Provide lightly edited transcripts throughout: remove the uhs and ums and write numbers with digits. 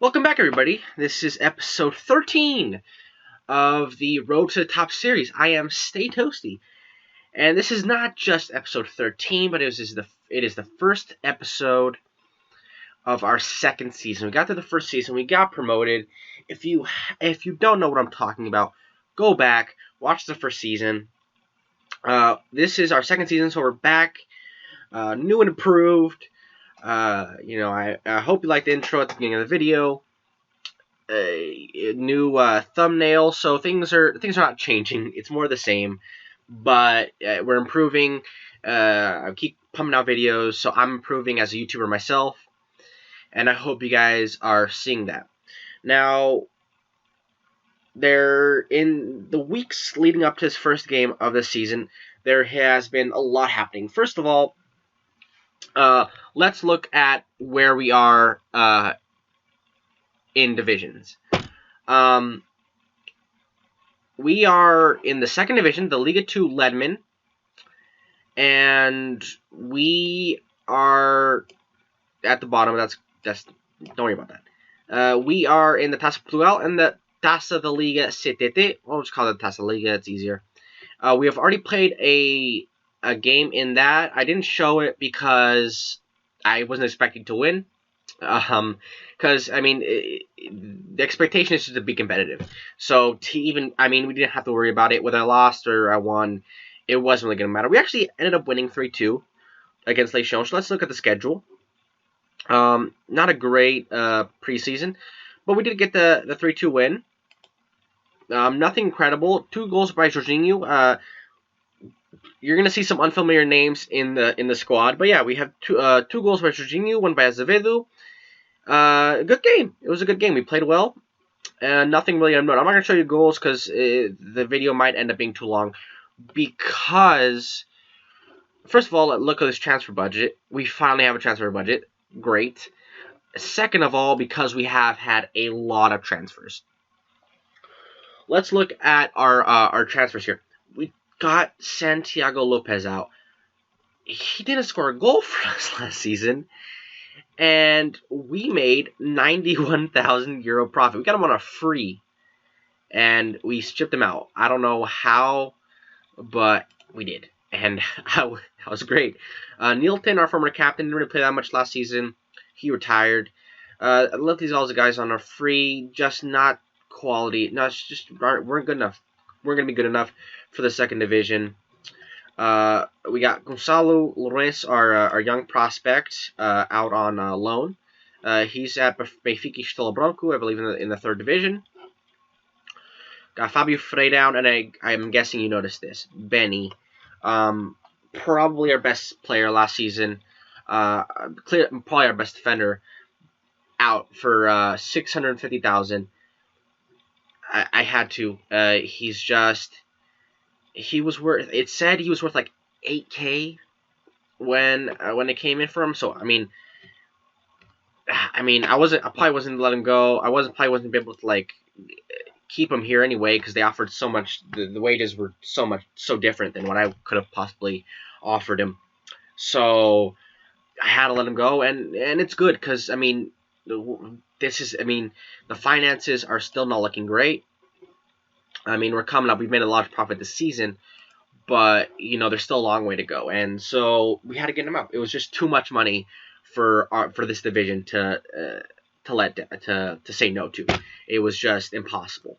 Welcome back, everybody. This is episode 13 of the Road to the Top series. I am Stay Toasty, and this is not just episode 13, but it is the first episode of our second season. We got to the first season, we got promoted. If you don't know what I'm talking about, go back, watch the first season. This is our second season, so we're back, new and improved. I hope you liked the intro at the beginning of the video. A new thumbnail, so things are not changing. It's more the same, but we're improving. I keep pumping out videos, so I'm improving as a YouTuber myself, and I hope you guys are seeing that. Now, in the weeks leading up to this first game of the season, there has been a lot happening. First of all, let's look at where we are in divisions. We are in the second division, the Liga 2 Ledman, and we are at the bottom. That's don't worry about that. We are in the Taça Portugal and the Taça da Liga CTT. We'll just call it Taça Liga. It's easier. We have already played a game in that. I didn't show it because I wasn't expecting to win. Because the expectation is just to be competitive. So we didn't have to worry about it whether I lost or I won. It wasn't really gonna matter. We actually ended up winning 3-2 against Leixão. So let's look at the schedule. Not a great preseason, but we did get the 3-2 win. Nothing incredible. 2 goals by Jorginho. You're gonna see some unfamiliar names in the squad, but yeah, we have 2 goals by Jorginho, 1 by Azevedo. Good game. It was a good game. We played well. Nothing really unknown. I'm not going to show you goals because the video might end up being too long. Because, first of all, look at this transfer budget. We finally have a transfer budget. Great. Second of all, because we have had a lot of transfers. Let's look at our transfers here. We got Santiago Lopez out. He didn't score a goal for us last season. And we made 91,000 euro profit. We got him on a free, and we shipped him out. I don't know how, but we did, and that was great. Neilton, our former captain, didn't really play that much last season. He retired. I left these all the guys on a free, just not quality. No, it's just weren't good enough. We're gonna be good enough for the second division. We got Gonçalo Lourenço, our young prospect, out on loan. He's at Benfica Estrela Branco, I believe, in the third division. Got Fabio Frey down, and I'm guessing you noticed this. Benny, probably our best player last season, probably our best defender, out for 650,000. I had to. He was worth. It said he was worth like 8K when it came in for him. So I probably wasn't let him go. I probably wasn't able to like keep him here anyway because they offered so much. The wages were so different than what I could have possibly offered him. So I had to let him go, and it's good because the finances are still not looking great. We're coming up. We've made a lot of profit this season, but there's still a long way to go, and so we had to get him out. It was just too much money for this division to say no to. It was just impossible.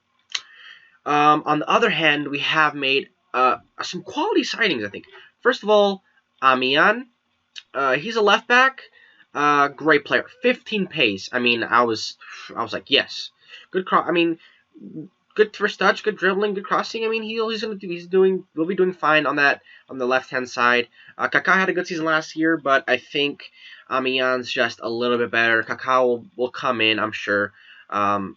On the other hand, we have made some quality signings. I think. First of all, Amian. He's a left back. Great player. 15 pace. I was like, yes, good cross. Good first touch, good dribbling, good crossing. We'll be doing fine on that on the left hand side. Kaká had a good season last year, but I think Amian's just a little bit better. Kaká will come in, I'm sure. So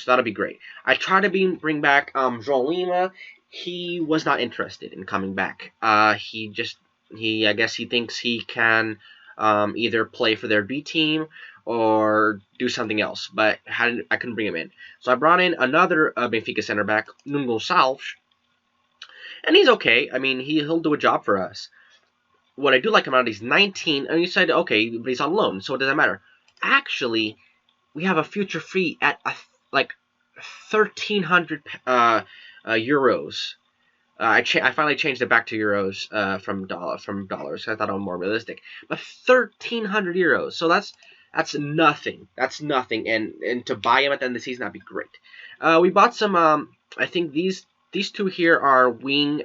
that'll be great. I tried to bring back João Lima. He was not interested in coming back. I guess he thinks he can either play for their B team or do something else, but I couldn't bring him in. So I brought in another Benfica center back, Nuno Gonçalves, and he's okay. He'll do a job for us. What I do like about it, he's 19, and you said, okay, but he's on loan, so it doesn't matter. Actually, we have a future free at like 1,300 euros. I finally changed it back to euros from dollars. I thought it was more realistic. But 1,300 euros. So that's nothing. That's nothing. And to buy him at the end of the season, that'd be great. We bought some. I think these two here are wing.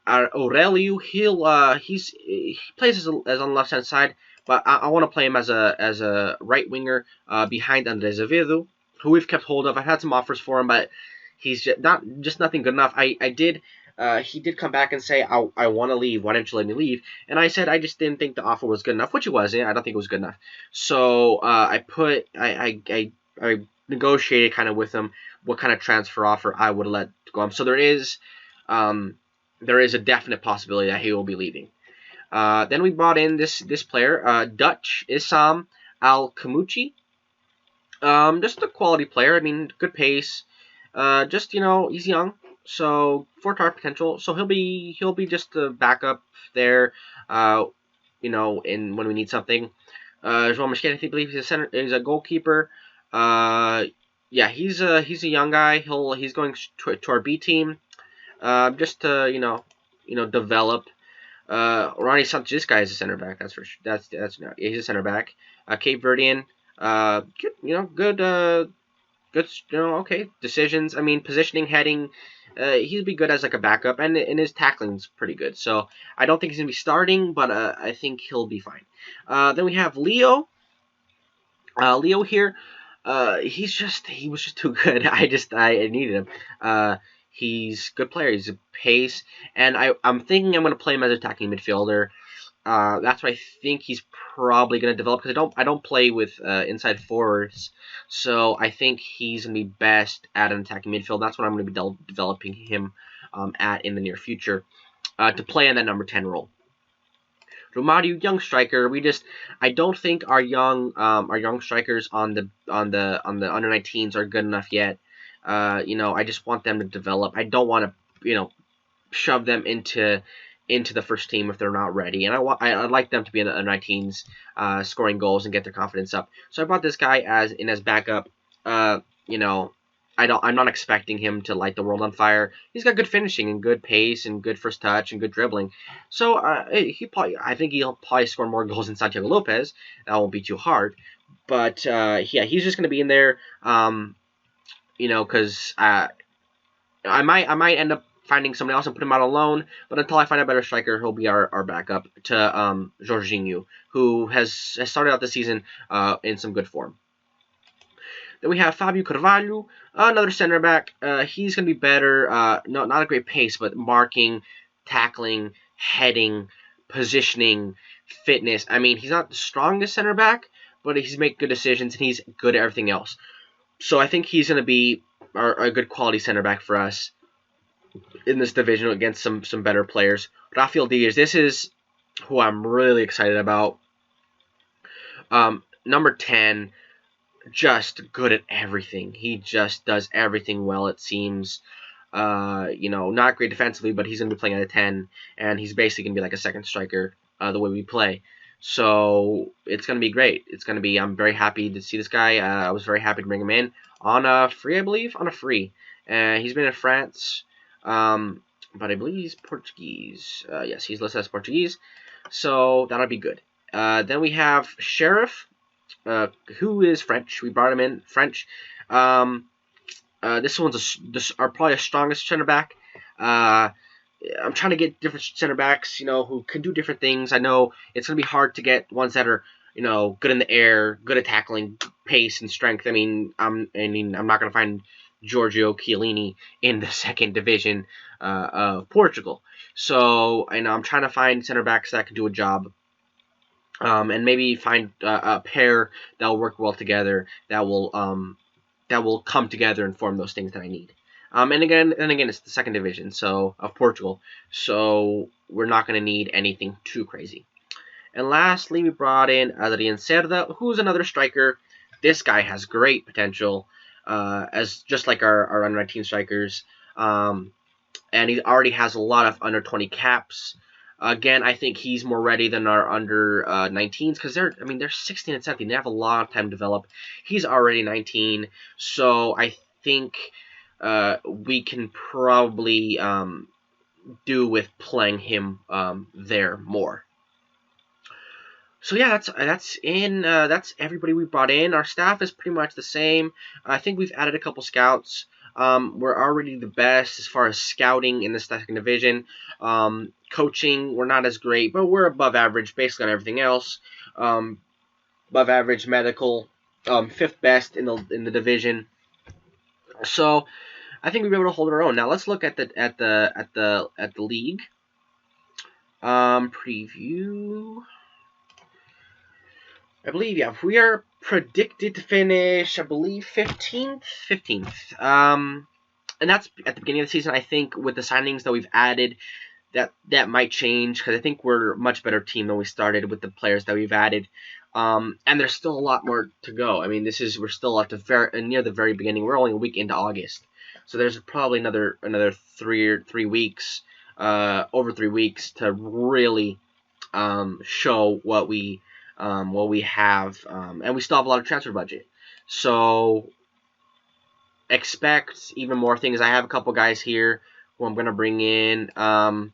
Aurelio. He plays as on the left hand side, but I want to play him as a right winger behind Andres Azevedo, who we've kept hold of. I've had some offers for him, but he's just nothing good enough. He did come back and say, I want to leave. Why didn't you let me leave? And I said I just didn't think the offer was good enough, which it wasn't. I don't think it was good enough. So I negotiated kind of with him what kind of transfer offer I would let go. So there is a definite possibility that he will be leaving. Then we brought in this player, Dutch Issam Al Khamouchi. Just a quality player. I mean, good pace. Just he's young, so 4-star potential. So he'll be just a backup there. In when we need something. João Mosquera, I believe he's a goalkeeper. Yeah, he's a young guy. He's going to our B team. Just to develop. Ronnie Santos, this guy is a center back. That's for sure. He's a center back. Cape Verdean. Good, okay decisions. I mean, positioning, heading. He'd be good as like a backup, and his tackling's pretty good. So I don't think he's gonna be starting, but I think he'll be fine. Then we have Leo. Leo here. He was just too good. I needed him. He's a good player. He's a pace, and I'm thinking I'm gonna play him as attacking midfielder. That's what I think he's probably going to develop, because I don't play with inside forwards, so I think he's going to be best at an attacking midfield. That's what I'm going to be developing him at in the near future to play in that number 10 role. Romario, young striker. I don't think our young strikers on the under 19s are good enough yet. I just want them to develop. I don't want to shove them into the first team if they're not ready, and I'd like them to be in the 19s, scoring goals and get their confidence up. So I brought this guy as backup. I'm not expecting him to light the world on fire. He's got good finishing and good pace and good first touch and good dribbling. So I think he'll probably score more goals than Santiago Lopez. That won't be too hard. But yeah, he's just gonna be in there. Because I might end up finding somebody else and put him out on loan, but until I find a better striker, he'll be our backup to Jorginho, who has started out the season in some good form. Then we have Fabio Carvalho, another center back. He's going to be better. No, not a great pace, but marking, tackling, heading, positioning, fitness. I mean, he's not the strongest center back, but he's making good decisions, and he's good at everything else. So I think he's going to be a good quality center back for us in this division against some better players. Rafael Diaz, this is who I'm really excited about. Number 10, just good at everything. He just does everything well, it seems. Not great defensively, but he's going to be playing at a 10, and he's basically going to be like a second striker the way we play. So it's going to be great. I'm very happy to see this guy. I was very happy to bring him in on a free, I believe. On a free. He's been in France. But I believe he's Portuguese. Yes, he's listed as Portuguese, so that'll be good. Then we have Sheriff, who is French. We brought him in French. This one's probably our strongest center back. I'm trying to get different center backs, who can do different things. I know it's gonna be hard to get ones that are, good in the air, good at tackling, pace and strength. I mean, I'm not gonna find Giorgio Chiellini in the second division of Portugal. So I'm trying to find center backs that can do a job, and maybe find a pair that will work well together, that will come together and form those things that I need. And again, it's the second division of Portugal, so we're not going to need anything too crazy. And lastly, we brought in Adrian Cerda, who's another striker. This guy has great potential. As just like our under 19 strikers, and he already has a lot of under 20 caps. Again, I think he's more ready than our under 19s because they're 16 and 17. They have a lot of time to develop. He's already 19, so I think we can probably do with playing him there more. So yeah, that's everybody we brought in. Our staff is pretty much the same. I think we've added a couple scouts. We're already the best as far as scouting in the second division. Coaching, we're not as great, but we're above average basically on everything else. Above average medical, fifth best in the division. So I think we'll be able to hold our own. Now let's look at the league. Preview. I believe, yeah, we are predicted to finish, I believe, 15th. 15th. And that's at the beginning of the season. I think with the signings that we've added, that might change because I think we're a much better team than we started with the players that we've added. And there's still a lot more to go. I mean, we're still at the near the very beginning. We're only a week into August, so there's probably another 3 weeks, over 3 weeks to really show what we have, and we still have a lot of transfer budget. So expect even more things. I have a couple guys here who I'm gonna bring in, who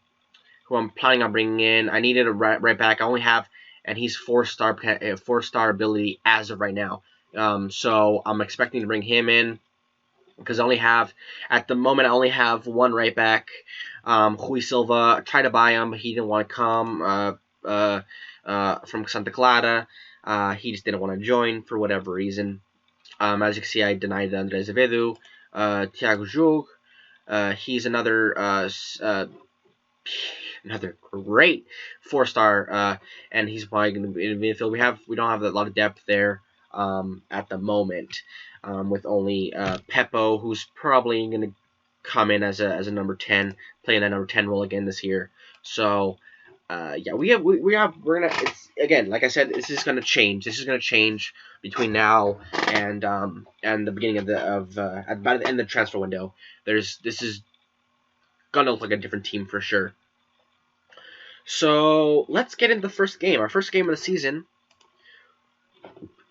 I'm planning on bringing in. I needed a right back. I only have, and he's 4-star ability as of right now. So I'm expecting to bring him in because at the moment I only have one right back, Rui Silva. I tried to buy him, but he didn't want to come. From Santa Clara. He just didn't want to join for whatever reason. As you can see, I denied André Azevedo. Thiago Jug. He's another great 4-star, and he's probably going to be in the midfield. We don't have a lot of depth there at the moment, with only Peppo, who's probably going to come in as a number 10, playing that number 10 role again this year. So. Yeah, we're gonna. It's again, like I said, this is gonna change. This is gonna change between now and the beginning about the end of the transfer window. This is gonna look like a different team for sure. So let's get into the first game. Our first game of the season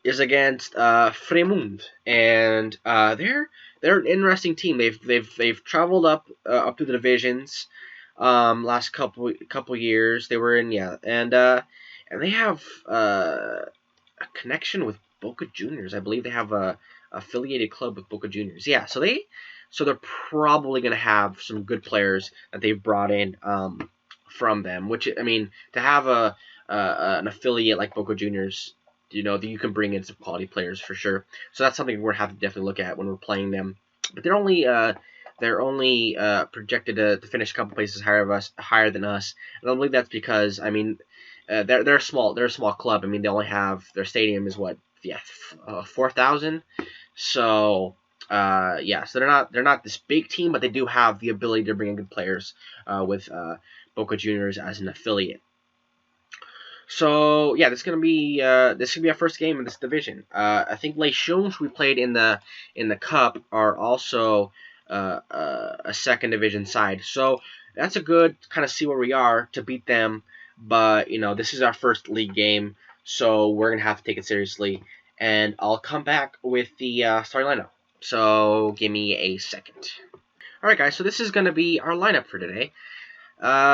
is against Fremund, and they're an interesting team. They've traveled up through the divisions. Last couple years they were in, and they have a connection with Boca Juniors. I believe they have a affiliated club with Boca Juniors. Yeah, so they're probably gonna have some good players that they've brought in from them. Which, I mean, to have an affiliate like Boca Juniors, that you can bring in some quality players for sure. So that's something we're gonna have to definitely look at when we're playing them. But they're only projected to finish a couple places higher than us, and I believe that's because they're a small club. I mean, they only have their stadium is 4,000. So so they're not this big team, but they do have the ability to bring in good players with Boca Juniors as an affiliate. So yeah, this is gonna be our first game in this division. I think Leixões we played in the cup are also a second division side, so that's a good kind of see where we are to beat them. But this is our first league game, so we're gonna have to take it seriously. And I'll come back with the starting lineup. So give me a second. All right, guys. So this is gonna be our lineup for today.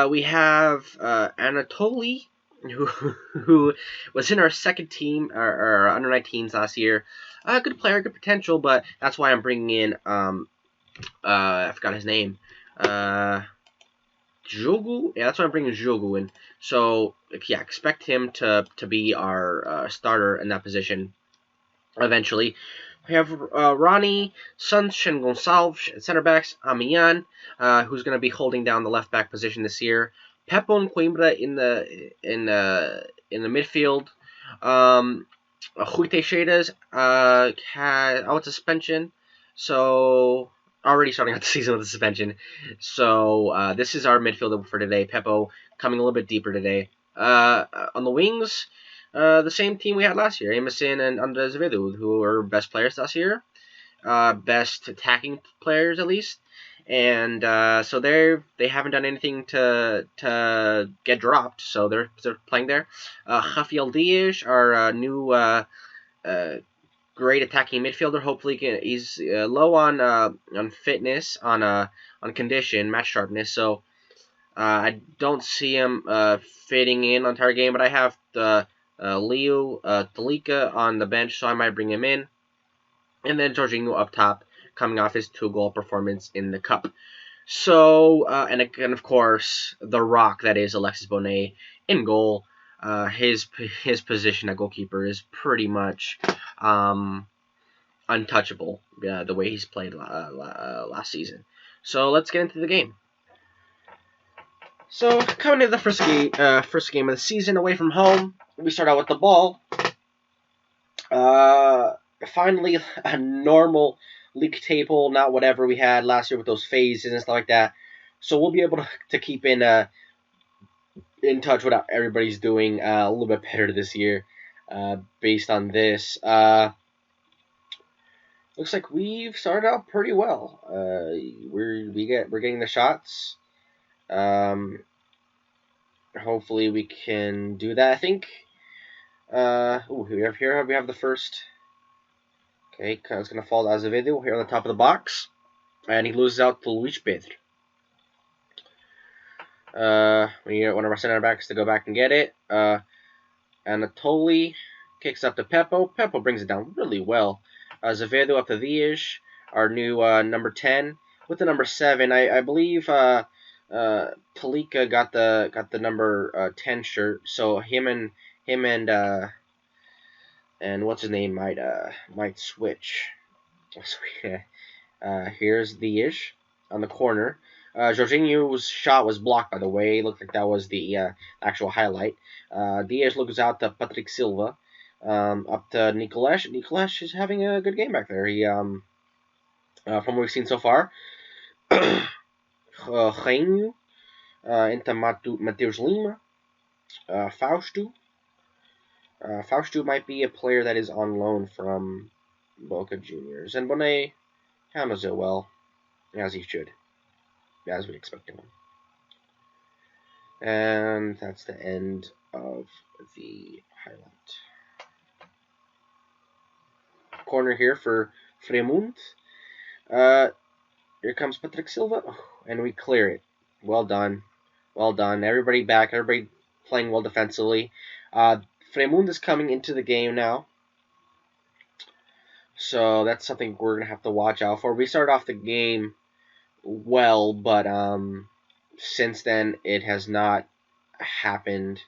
We have Anatoly, who was in our second team, or under 19s last year. Good player, good potential, but that's why I'm bringing in I forgot his name. Jogu? Yeah, that's why I'm bringing Jogu in. So, yeah, expect him to be our starter in that position eventually. We have Ronnie, Sunshine Gonçalves at center backs, Amian, who's going to be holding down the left back position this year. Peppo and Coimbra in the midfield. Rui Teixeira's out with suspension, so already starting out the season with a suspension. So this is our midfield for today. Peppo coming a little bit deeper today. On the wings, the same team we had last year, Emerson and André Azevedo, who were best players last year. Best attacking players, at least. and so they haven't done anything to get dropped, so they're playing there. Rafael Diaz, our new great attacking midfielder. Hopefully, he's low on fitness, on condition, match sharpness. So I don't see him fitting in on entire game. But I have the Leo Talika on the bench, so I might bring him in. And then Jorginho up top, coming off his 2-goal performance in the cup. So and again, of course, the rock that is Alexis Bonet in goal. His position at goalkeeper is pretty much untouchable, the way he's played last season. So let's get into the game. So coming to the first game of the season away from home, we start out with the ball. Finally, a normal league table, not whatever we had last year with those phases and stuff like that. So we'll be able to keep in touch with what everybody's doing a little bit better this year, based on this. Looks like we've started out pretty well. We're getting the shots. Hopefully we can do that. I think. Here we have the first. Okay, it's gonna fall to Azevedo here on the top of the box, and he loses out to Luis Pedro. We get one of our center backs to go back and get it. Anatoly kicks up to Peppo. Peppo brings it down really well. Azevedo up to Dias, our new number 10. With the number 7, I believe Talika got the number 10 shirt. So him and what's his name might switch. Here's Dias on the corner. Jorginho's shot was blocked, by the way. It looked like that was the actual highlight. Diaz looks out to Patrick Silva. Up to Nicolas. Nicolas is having a good game back there. He, from what we've seen so far, Reino, into Mateus Lima, Fausto. Fausto might be a player that is on loan from Boca Juniors, and Bonet handles it well, as he should, as we expected him. And that's the end of the highlight. Corner here for Fremont. Here comes Patrick Silva, and we clear it. Well done. Well done. Everybody back. Everybody playing well defensively. Fremont is coming into the game now, so that's something we're going to have to watch out for. We started off the game well, but since then it has not happened.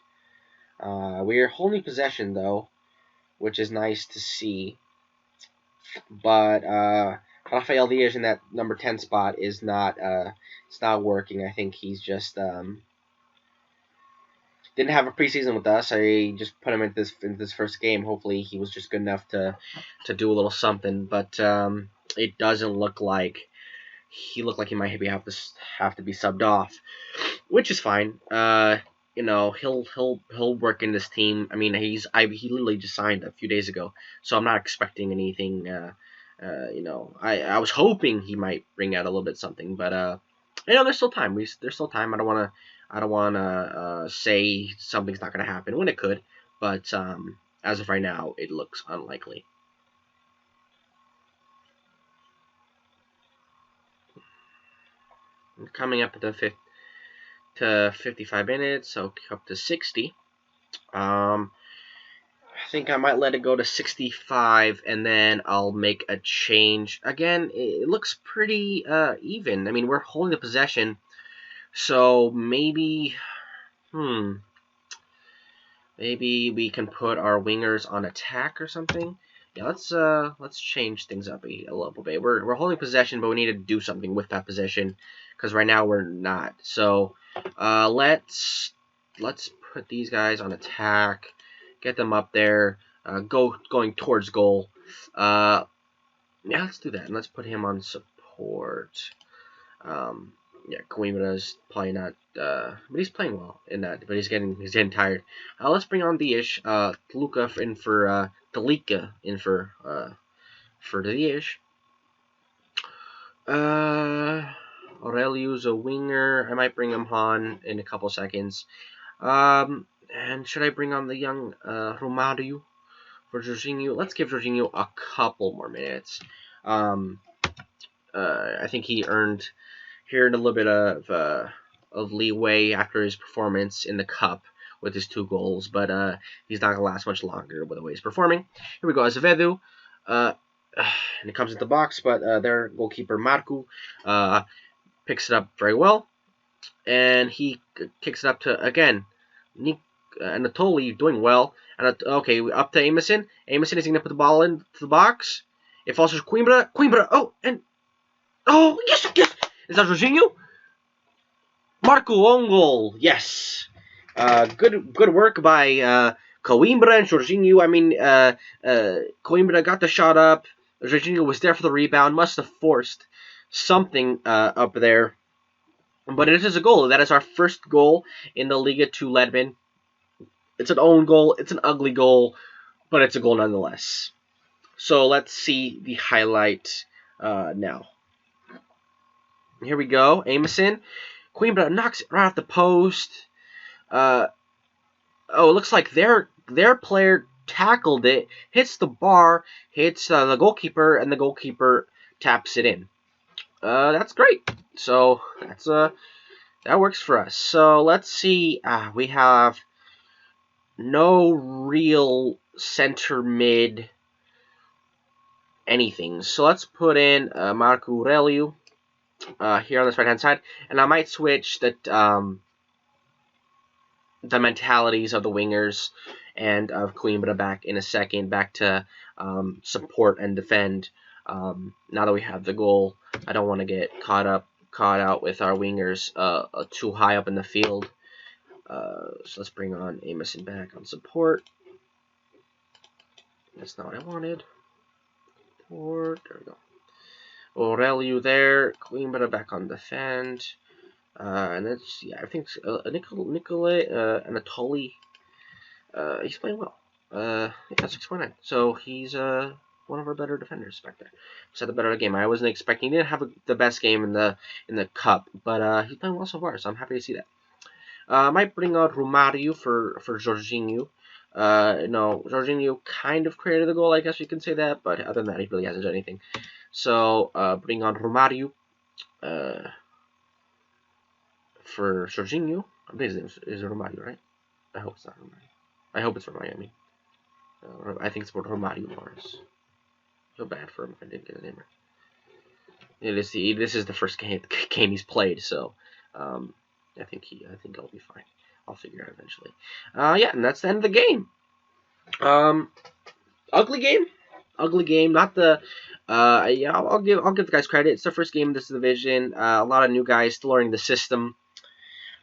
We are holding possession, though, which is nice to see. But Rafael Diaz in that number 10 spot is not it's not working. I think he's just didn't have a preseason with us. I just put him in this first game. Hopefully he was just good enough to do a little something. But it doesn't look like he might have to be subbed off, which is fine. He'll work in this team. I mean, he literally just signed a few days ago, so I'm not expecting anything. I was hoping he might bring out a little bit something, but there's still time. There's still time. I don't wanna say something's not gonna happen when it could, but as of right now, it looks unlikely. Coming up at the 55 minutes, so up to 60. I think I might let it go to 65, and then I'll make a change. Again, it looks pretty even. I mean, we're holding the possession, so maybe we can put our wingers on attack or something. Yeah, let's change things up a little bit. We're holding possession, but we need to do something with that possession, because right now we're not. So let's put these guys on attack, get them up there, going towards goal. Yeah, let's do that, and let's put him on support. Yeah, Coimbra's probably not, but he's playing well in that. But he's getting tired. Let's bring on Dias. Luca in for Talika in for Dias. Aurelio's a winger. I might bring him on in a couple seconds. And should I bring on the young Romario for Jorginho? Let's give Jorginho a couple more minutes. I think he earned a little bit of leeway after his performance in the cup with his 2 goals, but he's not gonna last much longer with the way he's performing. Here we go, Azevedo, and it comes into the box, but their goalkeeper Marco picks it up very well, and he kicks it up to again Anatoly doing well. And okay, up to Emerson. Emerson is gonna put the ball into the box. It falls to Coimbra. Yes. Is that Jorginho? Marco own goal. Yes. Good work by Coimbra and Jorginho. I mean, Coimbra got the shot up. Jorginho was there for the rebound. Must have forced something up there. But it is a goal. That is our first goal in the Liga 2 Ledman. It's an own goal. It's an ugly goal, but it's a goal nonetheless. So let's see the highlight now. Here we go. Emerson. Coimbra knocks it right off the post. It looks like their player tackled it, hits the bar, hits the goalkeeper, and the goalkeeper taps it in. That's great. So that works for us. So let's see. We have no real center mid anything. So let's put in Marco Aurelio here on this right hand side, and I might switch the mentalities of the wingers and of Coimbra back in a second, back to support and defend. Now that we have the goal, I don't want to get caught out with our wingers too high up in the field. So let's bring on Emerson back on support. That's not what I wanted. There we go. Aurelio there, Coimbra back on defend. And that's, I think Nikolai Anatoly. He's playing well. Yeah, 6.9. So he's one of our better defenders back there. He's had the better game. I wasn't expecting. He didn't have the best game in the cup, but he's playing well so far. So I'm happy to see that. I might bring out Romario for Jorginho. No, Jorginho kind of created the goal, I guess we can say that, but other than that, he really hasn't done anything. So bring on Romario for Jorginho. I think his name is Romario, right? I hope it's not Romario. I hope it's Romario. I mean, I think it's for Romario Morris. Feel bad for him if I didn't get his name right. This is the first game he's played, so I think I'll be fine. I'll figure it out eventually. Yeah, and that's the end of the game. Ugly game. Not the. Yeah, I'll give the guys credit. It's their first game in this division. A lot of new guys still learning the system.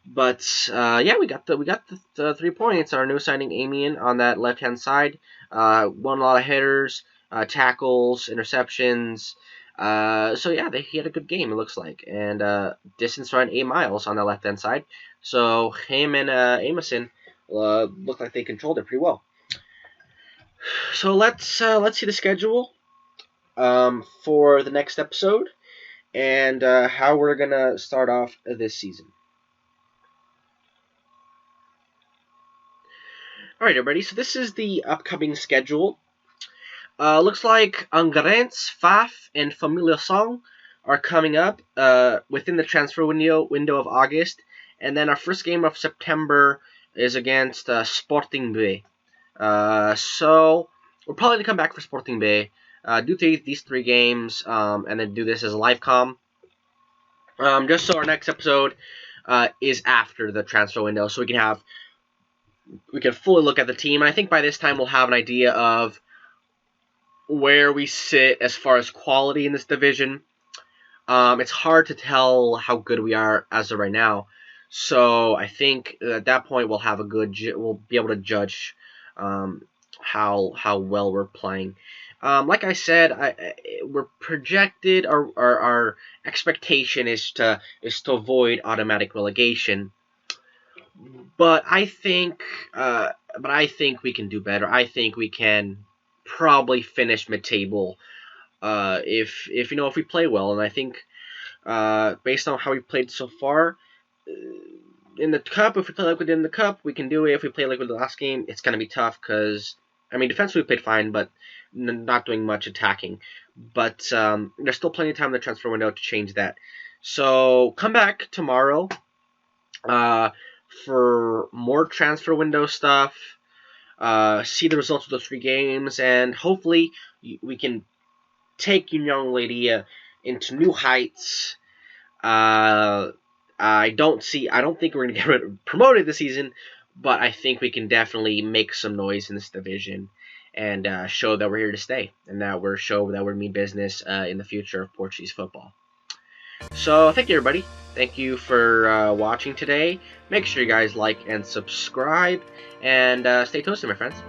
But yeah, we got the 3 points. Our new signing, Amian, on that left hand side. Won a lot of headers, tackles, interceptions. So yeah, he had a good game, it looks like, and distance around 8 miles on the left hand side. So him and Emerson look like they controlled it pretty well. So let's see the schedule for the next episode and how we're gonna start off this season. All right, everybody. So this is the upcoming schedule. Looks like Angarens, Faf, and Familia Song are coming up within the transfer window of August. And then our first game of September is against Sporting B. So we're probably going to come back for Sporting B, do these 3 games, and then do this as a live com. Just so our next episode is after the transfer window, so we can fully look at the team. And I think by this time we'll have an idea of where we sit as far as quality in this division. It's hard to tell how good we are as of right now. So I think at that point we'll be able to judge how well we're playing. Like I said, we're projected. Our expectation is to avoid automatic relegation. But I think we can do better. I think we can probably finish mid-table if we play well. And I think Based on how we played so far, in the cup, if we play like we did in the cup, we can do it. If we play like we did the last game, it's gonna be tough because I mean, defensively we played fine, but not doing much attacking. But there's still plenty of time in the transfer window to change that. So come back tomorrow for more transfer window stuff. See the results of those 3 games, and hopefully we can take Union Leiria into new heights. I don't think we're gonna get promoted this season, but I think we can definitely make some noise in this division and show that we're here to stay, and that we're mean business in the future of Portuguese football. So thank you, everybody. Thank you for watching today. Make sure you guys like and subscribe, and stay toasty, my friends.